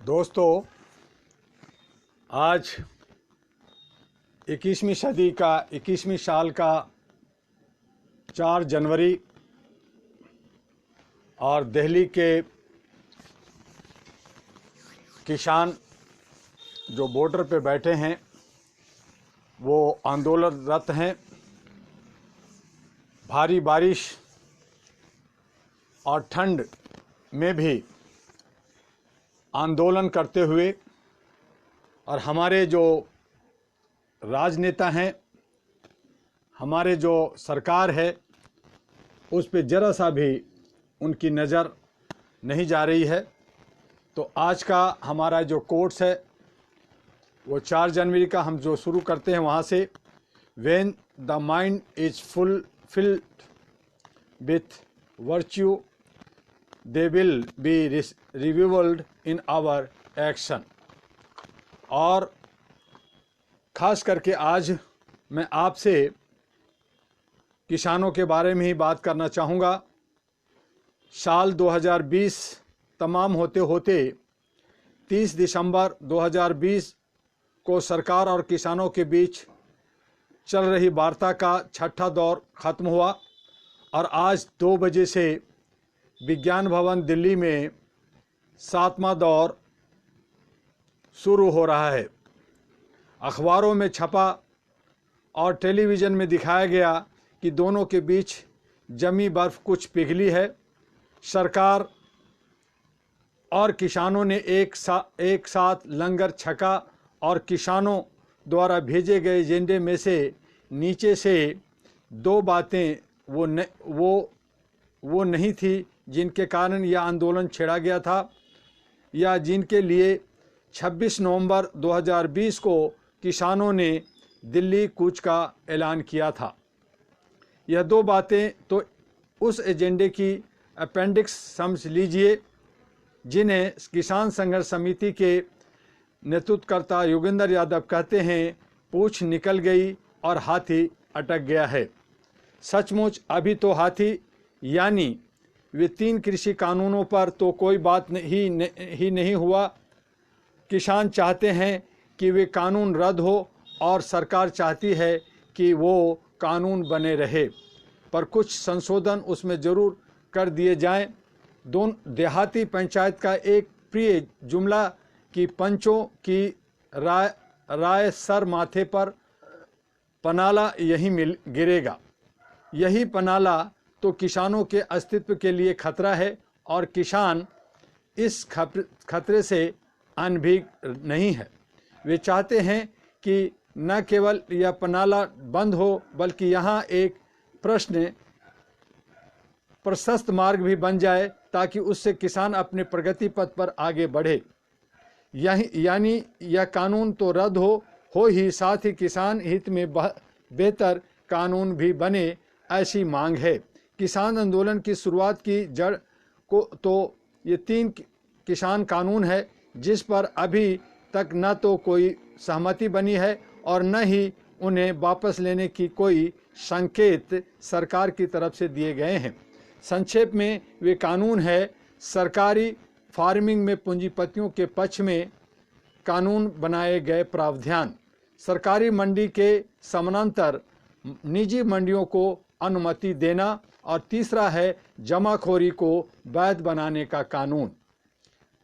दोस्तों, आज 21वीं सदी का 21वीं साल का 4 जनवरी और दिल्ली के किसान जो बॉर्डर पे बैठे हैं वो आंदोलनरत हैं। भारी बारिश और ठंड में भी आंदोलन करते हुए, और हमारे जो राजनेता हैं, हमारे जो सरकार है, उस पे ज़रा सा भी उनकी नज़र नहीं जा रही है। तो आज का हमारा जो कोट्स है वो 4 जनवरी का हम जो शुरू करते हैं वहाँ से, when the mind is fulfilled with virtue they will be revealed in our action. और ख़ास करके आज मैं आपसे किसानों के बारे में ही बात करना चाहूँगा। साल 2020 तमाम होते होते 30 दिसंबर 2020 को सरकार और किसानों के बीच चल रही वार्ता का छठा दौर ख़त्म हुआ और आज 2 बजे से विज्ञान भवन दिल्ली में 7वां दौर शुरू हो रहा है। अखबारों में छपा और टेलीविज़न में दिखाया गया कि दोनों के बीच जमी बर्फ़ कुछ पिघली है। सरकार और किसानों ने एक साथ लंगर छका और किसानों द्वारा भेजे गए एजेंडे में से नीचे से 2 बातें वो नहीं थी जिनके कारण यह आंदोलन छेड़ा गया था या जिनके लिए 26 नवंबर 2020 को किसानों ने दिल्ली कूच का ऐलान किया था। यह 2 बातें तो उस एजेंडे की अपेंडिक्स समझ लीजिए, जिन्हें किसान संघर्ष समिति के नेतृत्वकर्ता योगेंद्र यादव कहते हैं, पूंछ निकल गई और हाथी अटक गया है। सचमुच अभी तो हाथी यानी वे 3 कृषि कानूनों पर तो कोई बात ही नहीं हुआ। किसान चाहते हैं कि वे कानून रद्द हो और सरकार चाहती है कि वो कानून बने रहे, पर कुछ संशोधन उसमें ज़रूर कर दिए जाएं। देहाती पंचायत का एक प्रिय जुमला कि पंचों की राय सर माथे पर पनाला यही गिरेगा। यही पनाला तो किसानों के अस्तित्व के लिए खतरा है और किसान इस खतरे से अनभिज्ञ नहीं है। वे चाहते हैं कि न केवल यह पनाला बंद हो बल्कि यहाँ एक प्रशस्त मार्ग भी बन जाए ताकि उससे किसान अपने प्रगति पथ पर आगे बढ़े। यानी यह कानून तो रद्द हो ही, साथ ही किसान हित में बेहतर कानून भी बने, ऐसी मांग है। किसान आंदोलन की शुरुआत की जड़ को तो ये 3 किसान कानून है जिस पर अभी तक न तो कोई सहमति बनी है और न ही उन्हें वापस लेने की कोई संकेत सरकार की तरफ से दिए गए हैं। संक्षेप में वे कानून है, सरकारी फार्मिंग में पूंजीपतियों के पक्ष में कानून बनाए गए प्रावधान, सरकारी मंडी के समानांतर निजी मंडियों को अनुमति देना, और तीसरा है जमाखोरी को वैध बनाने का कानून।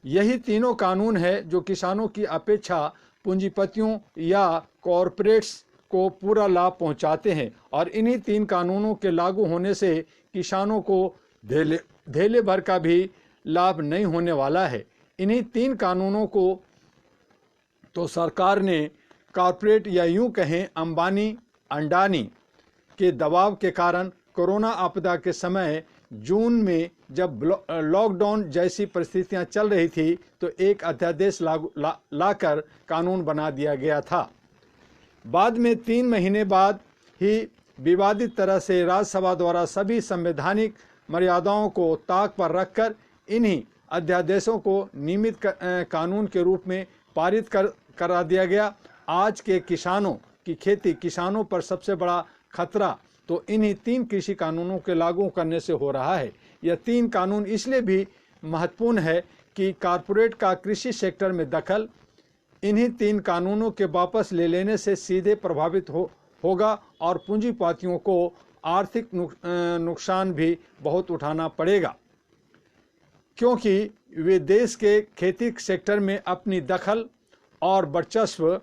यही तीनों कानून है जो किसानों की अपेक्षा पूंजीपतियों या कॉरपोरेट्स को पूरा लाभ पहुंचाते हैं, और इन्हीं 3 कानूनों के लागू होने से किसानों को धेले भर का भी लाभ नहीं होने वाला है। इन्हीं 3 कानूनों को तो सरकार ने कॉरपोरेट या यूं कहें अंबानी अंडानी के दबाव के कारण कोरोना आपदा के समय जून में जब लॉकडाउन जैसी परिस्थितियां चल रही थी तो एक अध्यादेश लाकर कानून बना दिया गया था। बाद में 3 महीने बाद ही विवादित तरह से राज्यसभा द्वारा सभी संवैधानिक मर्यादाओं को ताक पर रखकर इन्हीं अध्यादेशों को नियमित कानून के रूप में पारित करा दिया गया। आज के किसानों की खेती, किसानों पर सबसे बड़ा खतरा तो इन्हीं 3 कृषि कानूनों के लागू करने से हो रहा है। यह 3 कानून इसलिए भी महत्वपूर्ण है कि कॉरपोरेट का कृषि सेक्टर में दखल इन्हीं 3 कानूनों के वापस ले लेने से सीधे प्रभावित होगा और पूंजीपतियों को आर्थिक नुकसान भी बहुत उठाना पड़ेगा, क्योंकि वे देश के खेती सेक्टर में अपनी दखल और वर्चस्व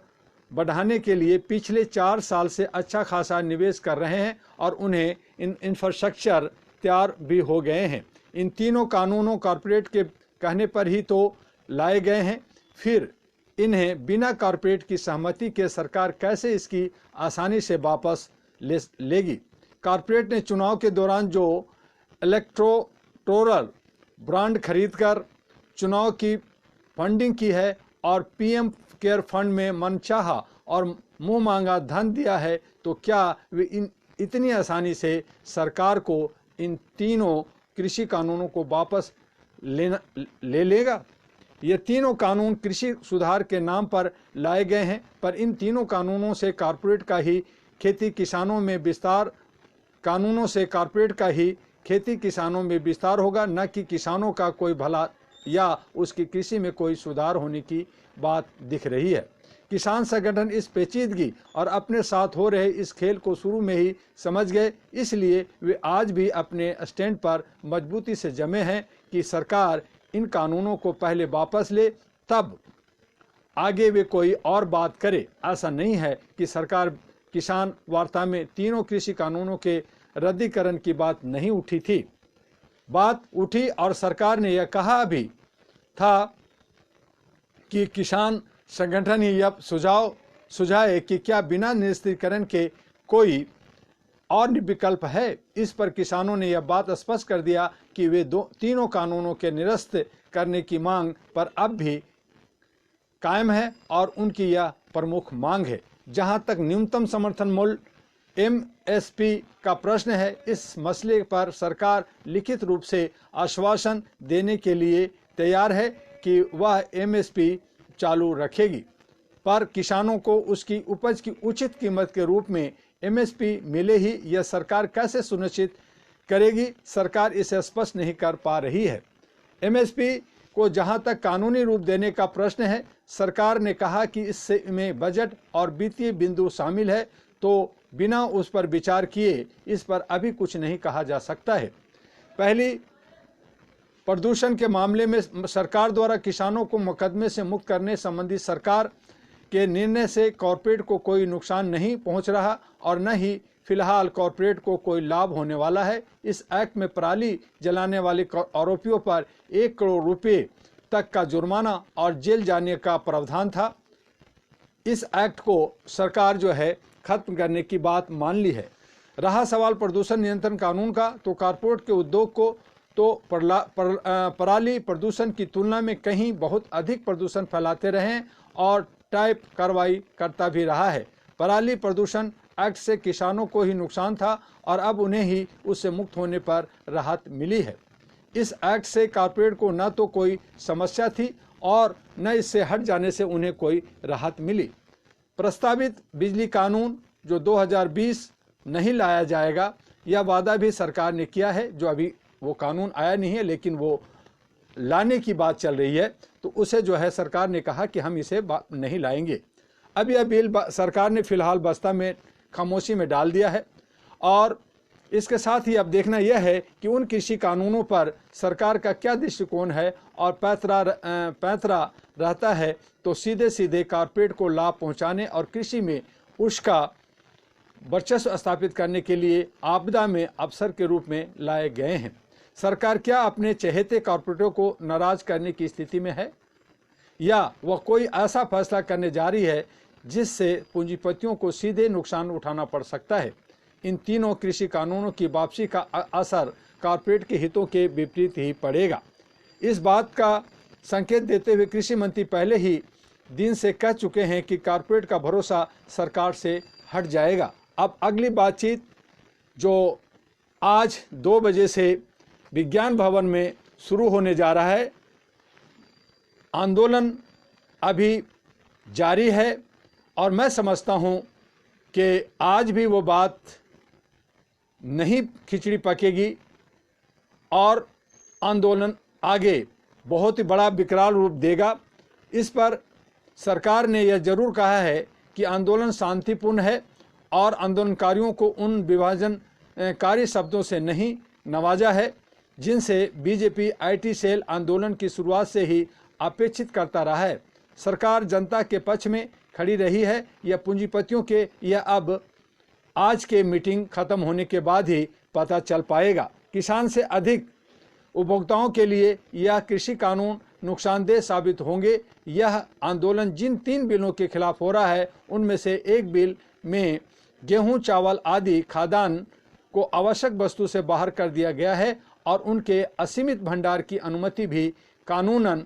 बढ़ाने के लिए पिछले 4 साल से अच्छा खासा निवेश कर रहे हैं और उन्हें इंफ्रास्ट्रक्चर तैयार भी हो गए हैं। इन तीनों कानूनों कॉरपोरेट के कहने पर ही तो लाए गए हैं, फिर इन्हें बिना कॉरपोरेट की सहमति के सरकार कैसे इसकी आसानी से वापस लेगी। कॉरपोरेट ने चुनाव के दौरान जो इलेक्टोरल बॉन्ड खरीदकर चुनाव की फंडिंग की है और पीएम केयर फंड में मनचाहा और मुंह मांगा धन दिया है, तो क्या वे इतनी आसानी से सरकार को इन तीनों कृषि कानूनों को वापस ले लेगा? ये तीनों कानून कृषि सुधार के नाम पर लाए गए हैं, पर इन तीनों कानूनों से कॉरपोरेट का ही खेती किसानों में विस्तार होगा, न कि किसानों का कोई भला या उसकी कृषि में कोई सुधार होने की बात दिख रही है। किसान संगठन इस पेचीदगी और अपने साथ हो रहे इस खेल को शुरू में ही समझ गए, इसलिए वे आज भी अपने स्टैंड पर मजबूती से जमे हैं कि सरकार इन कानूनों को पहले वापस ले, तब आगे वे कोई और बात करे। ऐसा नहीं है कि सरकार किसान वार्ता में तीनों कृषि कानूनों के रद्दीकरण की बात नहीं उठी थी। बात उठी और सरकार ने यह कहा भी था कि किसान संगठन ही यह सुझाए कि क्या बिना निरस्तीकरण के कोई और विकल्प है। इस पर किसानों ने यह बात स्पष्ट कर दिया कि वे तीनों कानूनों के निरस्त करने की मांग पर अब भी कायम है और उनकी यह प्रमुख मांग है। जहां तक न्यूनतम समर्थन मूल्य MSP का प्रश्न है, इस मसले पर सरकार लिखित रूप से आश्वासन देने के लिए तैयार है कि वह MSP चालू रखेगी, पर किसानों को उसकी उपज की उचित कीमत के रूप में MSP मिले ही यह सरकार कैसे सुनिश्चित करेगी, सरकार इसे स्पष्ट नहीं कर पा रही है। MSP को जहां तक कानूनी रूप देने का प्रश्न है, सरकार ने कहा कि इससे में बजट और वित्तीय बिंदु शामिल है, तो बिना उस पर विचार किए इस पर अभी कुछ नहीं कहा जा सकता है। पहली, प्रदूषण के मामले में सरकार द्वारा किसानों को मुकदमे से मुक्त करने संबंधी सरकार के निर्णय से कॉरपोरेट को कोई नुकसान नहीं पहुंच रहा और न ही फिलहाल कॉरपोरेट को कोई लाभ होने वाला है। इस एक्ट में पराली जलाने वाले आरोपियों पर 1 करोड़ रुपए तक का जुर्माना और जेल जाने का प्रावधान था। इस एक्ट को सरकार जो है खत्म करने की बात मान ली है। रहा सवाल प्रदूषण नियंत्रण कानून का, तो कॉरपोरेट के उद्योग को तो पराली प्रदूषण की तुलना में कहीं बहुत अधिक प्रदूषण फैलाते रहे और टाइप कार्रवाई करता भी रहा है। पराली प्रदूषण एक्ट से किसानों को ही नुकसान था और अब उन्हें ही उससे मुक्त होने पर राहत मिली है। इस एक्ट से कॉरपोरेट को न तो कोई समस्या थी और न इससे हट जाने से उन्हें कोई राहत मिली। प्रस्तावित बिजली कानून जो 2020 नहीं लाया जाएगा, यह वादा भी सरकार ने किया है। जो अभी वो कानून आया नहीं है, लेकिन वो लाने की बात चल रही है, तो उसे जो है सरकार ने कहा कि हम इसे नहीं लाएंगे। अब यह बिल सरकार ने फिलहाल बस्ता में खामोशी में डाल दिया है और इसके साथ ही अब देखना यह है कि उन कृषि कानूनों पर सरकार का क्या दृष्टिकोण है और पैंतरा रहता है, तो सीधे सीधे कॉरपोरेट को लाभ पहुंचाने और कृषि में उसका वर्चस्व स्थापित करने के लिए आपदा में अवसर के रूप में लाए गए हैं। सरकार क्या अपने चहेते कॉरपोरेटों को नाराज करने की स्थिति में है, या वह कोई ऐसा फैसला करने जा रही है जिससे पूंजीपतियों को सीधे नुकसान उठाना पड़ सकता है? इन तीनों कृषि कानूनों की वापसी का असर कॉरपोरेट के हितों के विपरीत ही पड़ेगा। इस बात का संकेत देते हुए कृषि मंत्री पहले ही दिन से कह चुके हैं कि कॉरपोरेट का भरोसा सरकार से हट जाएगा। अब अगली बातचीत जो आज 2 बजे से विज्ञान भवन में शुरू होने जा रहा है, आंदोलन अभी जारी है और मैं समझता हूं कि आज भी वो बात नहीं खिचड़ी पकेगी और आंदोलन आगे बहुत ही बड़ा विकराल रूप देगा। इस पर सरकार ने यह जरूर कहा है कि आंदोलन शांतिपूर्ण है और आंदोलनकारियों को उन विभाजनकारी शब्दों से नहीं नवाजा है जिनसे बीजेपी आईटी सेल आंदोलन की शुरुआत से ही अपेक्षित करता रहा है। सरकार जनता के पक्ष में खड़ी रही है। यह पूंजीपतियों के यह अब आज के मीटिंग खत्म होने के बाद ही पता चल पाएगा। किसान से अधिक उपभोक्ताओं के लिए यह कृषि कानून नुकसानदेह साबित होंगे। यह आंदोलन जिन 3 बिलों के खिलाफ हो रहा है उनमें से एक बिल में गेहूं, चावल आदि खाद्यान्न को आवश्यक वस्तु से बाहर कर दिया गया है और उनके असीमित भंडार की अनुमति भी कानूनन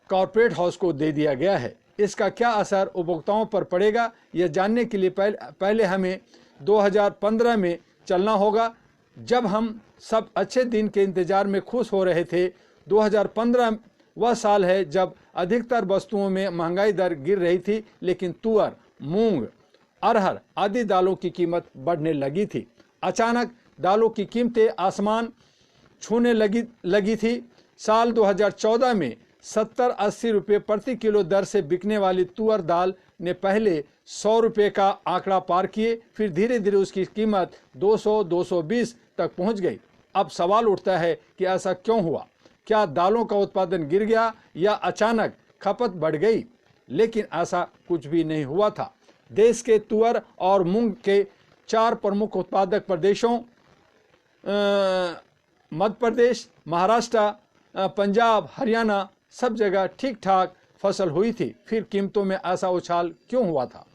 कॉर्पोरेट हाउस को दे दिया गया है। इसका क्या असर उपभोक्ताओं पर पड़ेगा, यह जानने के लिए पहले हमें 2015 में चलना होगा, जब हम सब अच्छे दिन के इंतजार में खुश हो रहे थे। 2015 वह साल है जब अधिकतर वस्तुओं में महंगाई दर गिर रही थी, लेकिन तुअर, मूंग, अरहर आदि दालों की कीमत बढ़ने लगी थी। अचानक दालों की कीमतें आसमान छूने लगी थी। साल 2014 में 70-80 रुपये प्रति किलो दर से बिकने वाली तुअर दाल ने पहले 100 रुपये का आंकड़ा पार किए, फिर धीरे धीरे उसकी कीमत 200-220 तक पहुंच गई। अब सवाल उठता है कि ऐसा क्यों हुआ? क्या दालों का उत्पादन गिर गया या अचानक खपत बढ़ गई? लेकिन ऐसा कुछ भी नहीं हुआ था। देश के तुअर और मूंग के 4 प्रमुख उत्पादक प्रदेशों मध्य प्रदेश, महाराष्ट्र, पंजाब, हरियाणा सब जगह ठीक ठाक फसल हुई थी। फिर कीमतों में ऐसा उछाल क्यों हुआ था?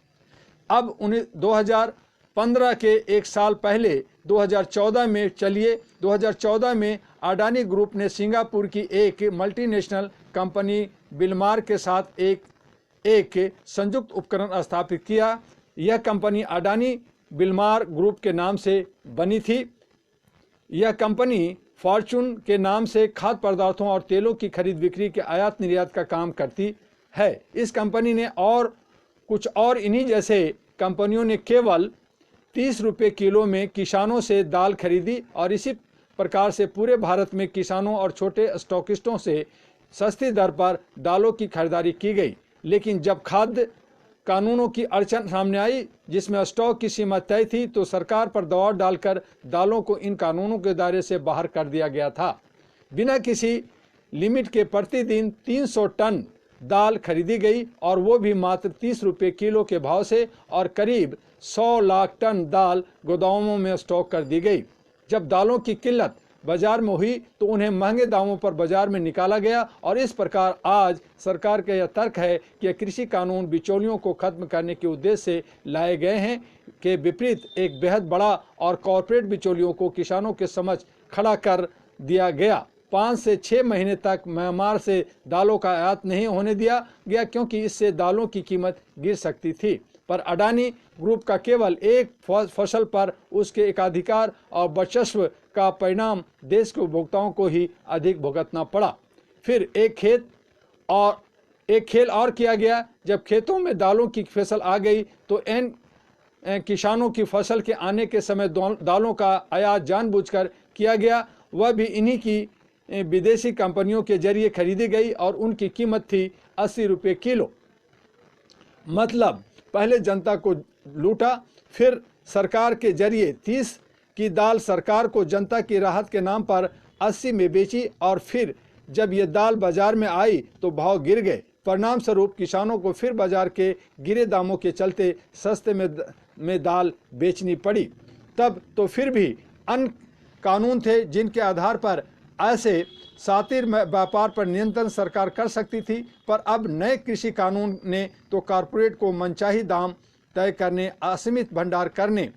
अब 2015 के एक साल पहले 2014 में चलिए। 2014 में अडानी ग्रुप ने सिंगापुर की एक मल्टीनेशनल कंपनी बिलमार के साथ एक संयुक्त उपकरण स्थापित किया। यह कंपनी अडानी बिलमार ग्रुप के नाम से बनी थी। यह कंपनी फॉर्चून के नाम से खाद्य पदार्थों और तेलों की खरीद बिक्री के आयात निर्यात का काम करती है। इस कंपनी ने और कुछ और इन्हीं जैसे कंपनियों ने केवल 30 रुपये किलो में किसानों से दाल खरीदी और इसी प्रकार से पूरे भारत में किसानों और छोटे स्टॉकिस्टों से सस्ती दर पर दालों की खरीदारी की गई। लेकिन जब खाद्य कानूनों की अड़चन सामने आई, जिसमें स्टॉक की सीमा तय थी, तो सरकार पर दबाव डालकर दालों को इन कानूनों के दायरे से बाहर कर दिया गया था। बिना किसी लिमिट के प्रतिदिन 300 टन दाल खरीदी गई और वो भी मात्र 30 रुपये किलो के भाव से, और करीब 100 लाख टन दाल गोदामों में स्टॉक कर दी गई। जब दालों की किल्लत बाजार में हुई तो उन्हें महंगे दामों पर बाजार में निकाला गया और इस प्रकार आज सरकार का यह तर्क है कि कृषि कानून बिचौलियों को खत्म करने के उद्देश्य से लाए गए हैं, के विपरीत एक बेहद बड़ा और कॉर्पोरेट बिचौलियों को किसानों के समक्ष खड़ा कर दिया गया। 5 से 6 महीने तक म्यांमार से दालों का आयात नहीं होने दिया गया, क्योंकि इससे दालों की कीमत गिर सकती थी। पर अडानी ग्रुप का केवल एक फसल पर उसके एकाधिकार और वर्चस्व का परिणाम देश के उपभोक्ताओं को ही अधिक भुगतना पड़ा। फिर एक खेल और किया गया। जब खेतों में दालों की फसल आ गई तो इन किसानों की फसल के आने के समय दालों का आयात जानबूझकर किया गया, वह भी इन्हीं की विदेशी कंपनियों के जरिए खरीदी गई और उनकी कीमत थी 80 रुपये किलो। मतलब पहले जनता को लूटा, फिर सरकार के जरिए 30 की दाल सरकार को जनता की राहत के नाम पर 80 में बेची और फिर जब ये दाल बाजार में आई तो भाव गिर गए। परिणाम स्वरूप किसानों को फिर बाजार के गिरे दामों के चलते सस्ते में दाल बेचनी पड़ी। तब तो फिर भी अन्य कानून थे जिनके आधार पर ऐसे सातिर व्यापार पर नियंत्रण सरकार कर सकती थी, पर अब नए कृषि कानून ने तो कॉरपोरेट को मनचाही दाम तय करने, असीमित भंडार करने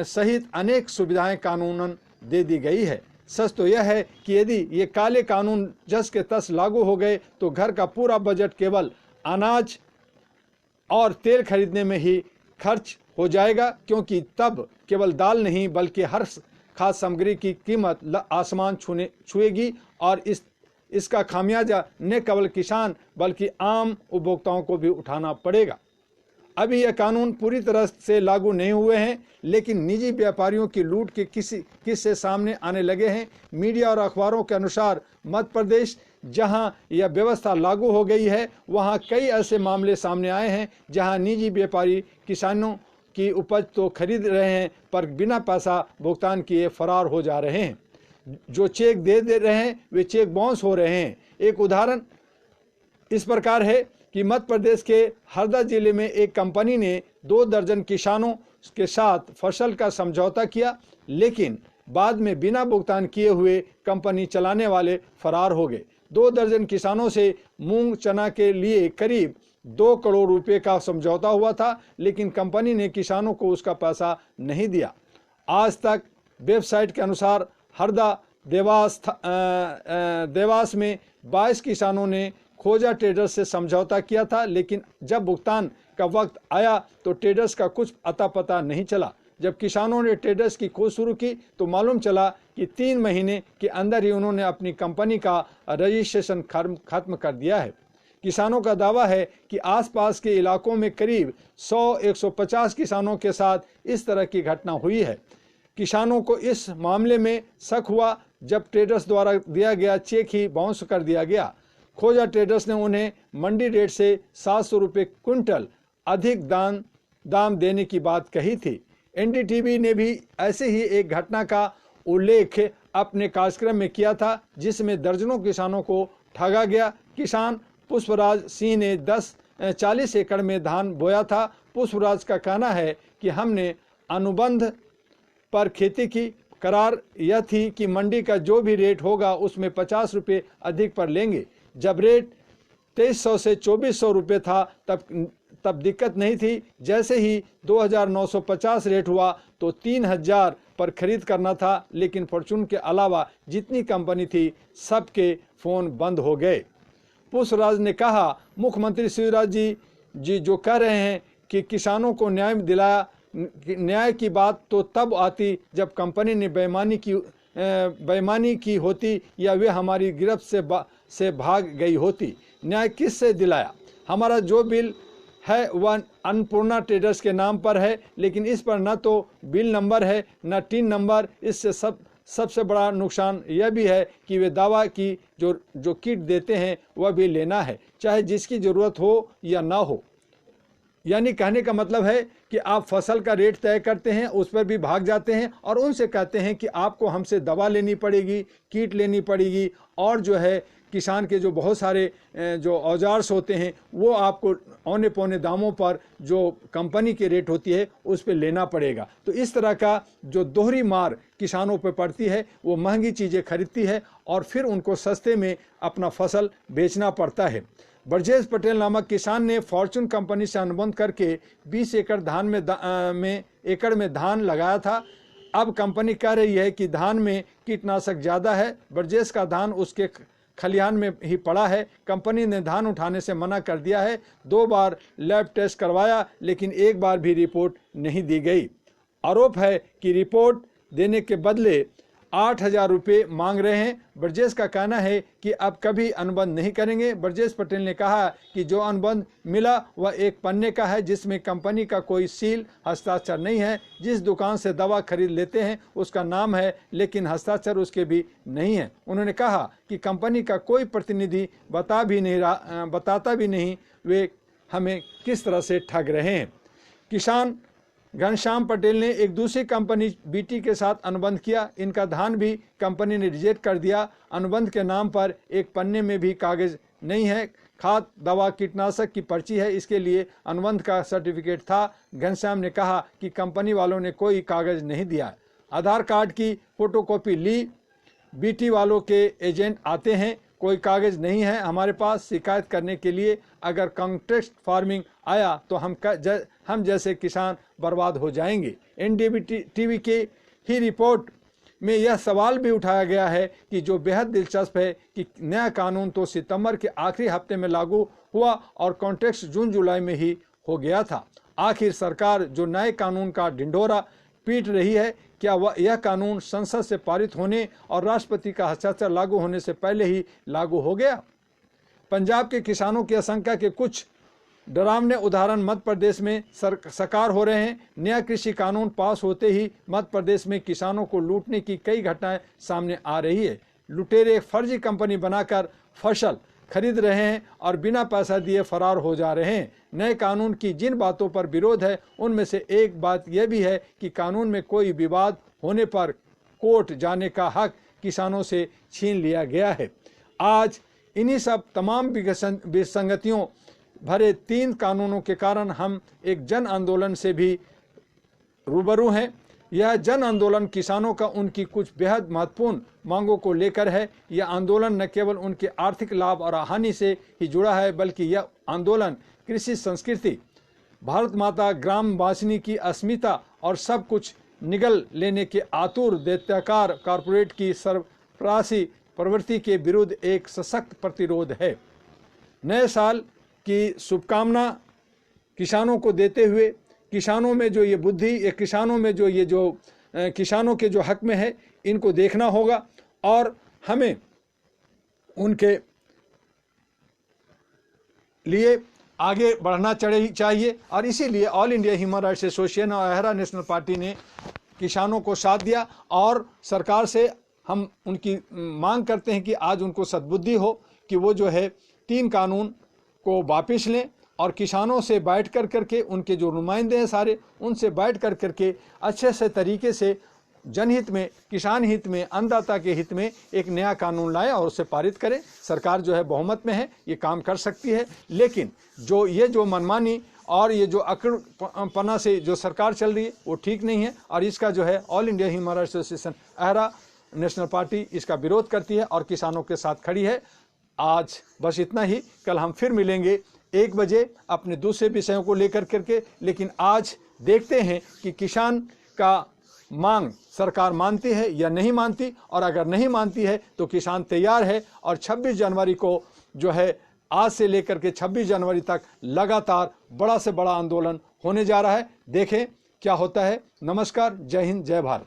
सहित अनेक सुविधाएं कानूनन दे दी गई है। सच तो यह है कि यदि ये काले कानून जस के तस लागू हो गए तो घर का पूरा बजट केवल अनाज और तेल खरीदने में ही खर्च हो जाएगा, क्योंकि तब केवल दाल नहीं बल्कि हर खाद्य सामग्री की कीमत आसमान छुएगी और इसका खामियाजा न केवल किसान बल्कि आम उपभोक्ताओं को भी उठाना पड़ेगा। अभी यह कानून पूरी तरह से लागू नहीं हुए हैं, लेकिन निजी व्यापारियों की लूट के किस्से सामने आने लगे हैं। मीडिया और अखबारों के अनुसार मध्य प्रदेश, जहां यह व्यवस्था लागू हो गई है, वहां कई ऐसे मामले सामने आए हैं जहां निजी व्यापारी किसानों की उपज तो खरीद रहे हैं, पर बिना पैसा भुगतान किए फरार हो जा रहे हैं। जो चेक दे रहे हैं वे चेक बाउंस हो रहे हैं। एक उदाहरण इस प्रकार है कि मध्य प्रदेश के हरदा जिले में एक कंपनी ने 2 दर्जन किसानों के साथ फसल का समझौता किया, लेकिन बाद में बिना भुगतान किए हुए कंपनी चलाने वाले फरार हो गए। 2 दर्जन किसानों से मूंग चना के लिए करीब 2 करोड़ रुपए का समझौता हुआ था, लेकिन कंपनी ने किसानों को उसका पैसा नहीं दिया। आज तक वेबसाइट के अनुसार हरदा देवास में 22 किसानों ने खोजा ट्रेडर्स से समझौता किया था, लेकिन जब भुगतान का वक्त आया तो ट्रेडर्स का कुछ अता पता नहीं चला। जब किसानों ने ट्रेडर्स की खोज शुरू की तो मालूम चला कि 3 महीने के अंदर ही उन्होंने अपनी कंपनी का रजिस्ट्रेशन खत्म कर दिया है। किसानों का दावा है कि आसपास के इलाकों में करीब 100-150 किसानों के साथ इस तरह की घटना हुई है। किसानों को इस मामले में शक हुआ जब ट्रेडर्स द्वारा दिया गया चेक ही बाउंस कर दिया गया। खोजा ट्रेडर्स ने उन्हें मंडी रेट से 700 रुपये क्विंटल अधिक दाम देने की बात कही थी। एनडीटीवी ने भी ऐसे ही एक घटना का उल्लेख अपने कार्यक्रम में किया था, जिसमें दर्जनों किसानों को ठगा गया। किसान पुष्पराज सिंह ने 40 एकड़ में धान बोया था। पुष्पराज का कहना है कि हमने अनुबंध पर खेती की, करार यह थी कि मंडी का जो भी रेट होगा उसमें 50 रुपये अधिक पर लेंगे। जब रेट 2300 से 2400 रुपये था तब दिक्कत नहीं थी। जैसे ही 2950 रेट हुआ तो 3000 पर खरीद करना था, लेकिन फॉर्चून के अलावा जितनी कंपनी थी सबके फ़ोन बंद हो गए। पुष्पराज ने कहा, मुख्यमंत्री शिवराज जी जो कह रहे हैं कि किसानों को न्याय की बात तो तब आती जब कंपनी ने बेईमानी की होती या वे हमारी गिरफ्त से भाग गई होती। न्याय किस से दिलाया? हमारा जो बिल है वह अन्नपूर्णा ट्रेडर्स के नाम पर है, लेकिन इस पर न तो बिल नंबर है न टिन नंबर। इससे सबसे बड़ा नुकसान यह भी है कि वे दावा की जो किट देते हैं वह भी लेना है, चाहे जिसकी ज़रूरत हो या ना हो। यानी कहने का मतलब है कि आप फसल का रेट तय करते हैं, उस पर भी भाग जाते हैं और उनसे कहते हैं कि आपको हमसे दवा लेनी पड़ेगी, किट लेनी पड़ेगी, और जो है किसान के जो बहुत सारे जो औजार्स होते हैं वो आपको औने पौने दामों पर जो कंपनी की रेट होती है उस पर लेना पड़ेगा। तो इस तरह का जो दोहरी मार किसानों पर पड़ती है, वो महंगी चीज़ें खरीदती है और फिर उनको सस्ते में अपना फसल बेचना पड़ता है। ब्रजेश पटेल नामक किसान ने फॉर्चून कंपनी से अनुबंध करके 20 एकड़ में धान लगाया था। अब कंपनी कह रही है कि धान में कीटनाशक ज़्यादा है। ब्रजेश का धान उसके खलिहान में ही पड़ा है। कंपनी ने धान उठाने से मना कर दिया है। 2 बार लैब टेस्ट करवाया, लेकिन एक बार भी रिपोर्ट नहीं दी गई। आरोप है कि रिपोर्ट देने के बदले 8000 रुपये मांग रहे हैं। ब्रजेश का कहना है कि अब कभी अनुबंध नहीं करेंगे। ब्रजेश पटेल ने कहा कि जो अनुबंध मिला वह एक पन्ने का है, जिसमें कंपनी का कोई सील हस्ताक्षर नहीं है। जिस दुकान से दवा खरीद लेते हैं उसका नाम है, लेकिन हस्ताक्षर उसके भी नहीं है। उन्होंने कहा कि कंपनी का कोई प्रतिनिधि बताता भी नहीं वे हमें किस तरह से ठग रहे हैं। किसान घनश्याम पटेल ने एक दूसरी कंपनी बीटी के साथ अनुबंध किया। इनका धान भी कंपनी ने रिजेक्ट कर दिया। अनुबंध के नाम पर एक पन्ने में भी कागज नहीं है। खाद, दवा, कीटनाशक की पर्ची है, इसके लिए अनुबंध का सर्टिफिकेट था। घनश्याम ने कहा कि कंपनी वालों ने कोई कागज नहीं दिया। आधार कार्ड की फोटोकॉपी ली। बीटी वालों के एजेंट आते हैं, कोई कागज़ नहीं है हमारे पास शिकायत करने के लिए। अगर कॉन्ट्रैक्ट फार्मिंग आया तो हम जैसे किसान बर्बाद हो जाएंगे। एनडीटीवी की ही रिपोर्ट में यह सवाल भी उठाया गया है कि जो बेहद दिलचस्प है कि नया कानून तो सितंबर के आखिरी हफ्ते में लागू हुआ और कॉन्ट्रैक्ट जून जुलाई में ही हो गया था। आखिर सरकार जो नए कानून का ढिंढोरा पीट रही है, क्या यह कानून संसद से पारित होने और राष्ट्रपति का हस्ताक्षर लागू होने से पहले ही लागू हो गया? पंजाब के किसानों की आशंका के कुछ डरावने उदाहरण मध्य प्रदेश में साकार हो रहे हैं। नया कृषि कानून पास होते ही मध्य प्रदेश में किसानों को लूटने की कई घटनाएं सामने आ रही है। लुटेरे फर्जी कंपनी बनाकर फसल खरीद रहे हैं और बिना पैसा दिए फरार हो जा रहे हैं। नए कानून की जिन बातों पर विरोध है उनमें से एक बात यह भी है कि कानून में कोई विवाद होने पर कोर्ट जाने का हक किसानों से छीन लिया गया है। आज इन्हीं सब तमाम विसंगतियों भरे 3 कानूनों के कारण हम एक जन आंदोलन से भी रूबरू हैं। यह जन आंदोलन किसानों का उनकी कुछ बेहद महत्वपूर्ण मांगों को लेकर है। यह आंदोलन न केवल उनके आर्थिक लाभ और हानि से ही जुड़ा है, बल्कि यह आंदोलन कृषि संस्कृति, भारत माता ग्राम वासिनी की अस्मिता और सब कुछ निगल लेने के आतुर दैत्याकार कॉरपोरेट की सरफरासी प्रवृत्ति के विरुद्ध एक सशक्त प्रतिरोध है। नए साल की शुभकामना किसानों को देते हुए, किसानों में जो ये बुद्धि, ये किसानों में जो ये जो किसानों के जो हक में है, इनको देखना होगा और हमें उनके लिए आगे बढ़ना चाहिए। और इसीलिए all India human rights association और अहरा नेशनल पार्टी ने किसानों को साथ दिया और सरकार से हम उनकी मांग करते हैं कि आज उनको सद्बुद्धि हो कि वो जो है 3 कानून को वापस लें और किसानों से बैठ कर करके, उनके जो नुमाइंदे हैं सारे, उनसे बैठ कर करके अच्छे से तरीके से जनहित में, किसान हित में, अन्नदाता के हित में एक नया कानून लाए और उसे पारित करें। सरकार जो है बहुमत में है, ये काम कर सकती है। लेकिन जो मनमानी और ये जो अकड़पना से जो सरकार चल रही है वो ठीक नहीं है और इसका जो है all India human rights association अहरा नेशनल पार्टी इसका विरोध करती है और किसानों के साथ खड़ी है। आज बस इतना ही। कल हम फिर मिलेंगे 1 बजे अपने दूसरे विषयों को लेकर करके। लेकिन आज देखते हैं कि किसान का मांग सरकार मानती है या नहीं मानती, और अगर नहीं मानती है तो किसान तैयार है और 26 जनवरी को जो है, आज से लेकर के 26 जनवरी तक लगातार बड़ा से बड़ा आंदोलन होने जा रहा है। देखें क्या होता है। नमस्कार, जय हिंद, जय भारत।